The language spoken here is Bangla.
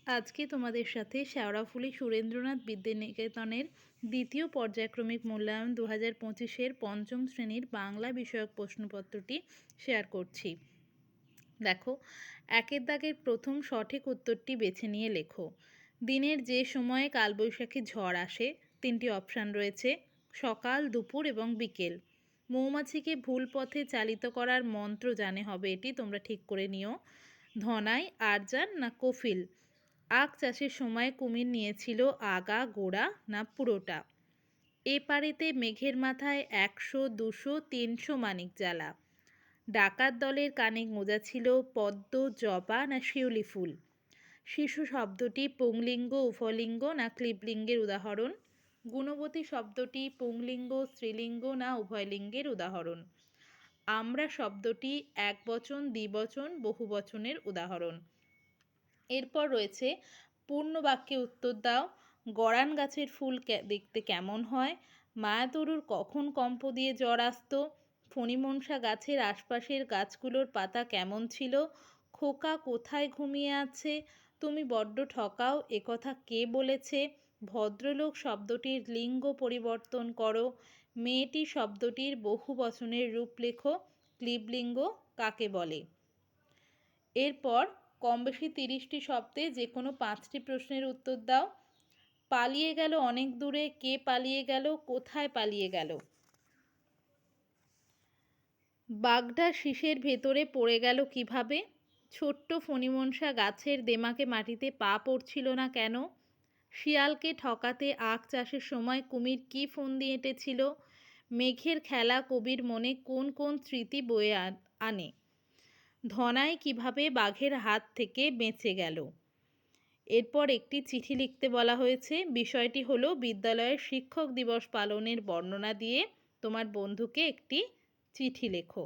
আজকে তোমাদের সাথে শেওড়াফুলি সুরেন্দ্রনাথ বিদ্যানিকেতনের দ্বিতীয় পর্যায়ক্রমিক মূল্যায়ন 2025-এর পঞ্চম শ্রেণীর বাংলা বিষয়ক প্রশ্নপত্রটি শেয়ার করছি। দেখো, একের দাগের প্রথম সঠিক উত্তরটি বেছে নিয়ে লেখো। দিনের যে সময়ে কালবৈশাখী ঝড় আসে, তিনটি অপশান রয়েছে: সকাল, দুপুর এবং বিকেল। মৌমাছিকে ভুল পথে চালিত করার মন্ত্র জানে হবে এটি, তোমরা ঠিক করে নিও। ধনাই, আরজান না কফিল? আখ চাষের সময় কুমির নিয়েছিল আগা, গোড়া না পুরোটা? এপারেতে মেঘের মাথায় 100, 200, 300 মানিক জ্বালা। ডাকাত দলের কানে গোঁজা ছিল পদ্ম, জবা না শিউলি ফুল? শিশু শব্দটি পুংলিঙ্গ, উভয়লিঙ্গ না ক্লীবলিঙ্গের উদাহরণ? গুণবতী শব্দটি পুংলিঙ্গ, স্ত্রীলিঙ্গ না উভয়লিঙ্গের উদাহরণ? আমরা শব্দটি একবচন, দ্বিবচন, বহুবচনের উদাহরণ। এরপর রয়েছে পূর্ণ বাক্যে উত্তর দাও। গরান গাছের ফুল দেখতে কেমন হয়? মায়াতরুর কখন কম্প দিয়ে জ্বর আসতো? ফণিমনসা গাছের আশপাশের গাছগুলোর পাতা কেমন ছিল? খোকা কোথায় ঘুমিয়ে আছে? তুমি বড্ড ঠকাও, একথা কে বলেছে? ভদ্রলোক শব্দটির লিঙ্গ পরিবর্তন করো। মেয়েটি শব্দটির বহু বচনের রূপ লেখো। ক্লীবলিঙ্গ কাকে বলে? এরপর কম বেশি 30টি শব্দে যে কোনো 5টি প্রশ্নের উত্তর দাও। পালিয়ে গেল অনেক দূরে, কে পালিয়ে গেল, কোথায় পালিয়ে গেল? বাঘটা শীষের ভেতরে পড়ে গেল কিভাবে? ছোট্ট ফণিমনসা গাছের দেমাকে মাটিতে পা পড়ছিল না কেন? শিয়ালকে ঠকাতে আখ চাষের সময় কুমির কি ফন্দি এঁটেছিল? মেঘের খেলা কবির মনে কোন কোন স্মৃতি বয়ে আনে? ধনাই কিভাবে বাঘের হাত থেকে বেঁচে গেল? এরপর একটি চিঠি লিখতে বলা হয়েছে। বিষয়টি হলো বিদ্যালয়ের শিক্ষক দিবস পালনের বর্ণনা দিয়ে তোমার বন্ধুকে একটি চিঠি লেখো।